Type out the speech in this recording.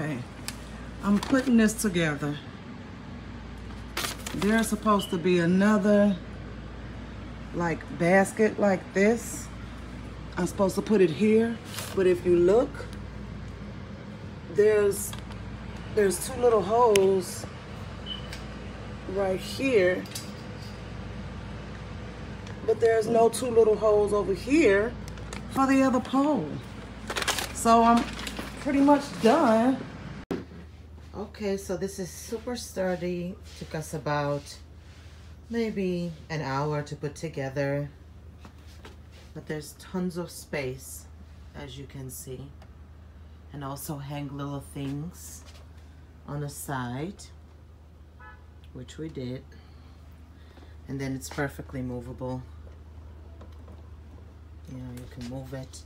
Okay, I'm putting this together. There's supposed to be another like basket like this. I'm supposed to put it here, but if you look, there's two little holes right here, but there's no two little holes over here for the other pole. So I'm pretty much done. Okay, so this is super sturdy. Took us about maybe an hour to put together, but there's tons of space, as you can see, and also hang little things on the side, which we did, and then it's perfectly movable. You know, you can move it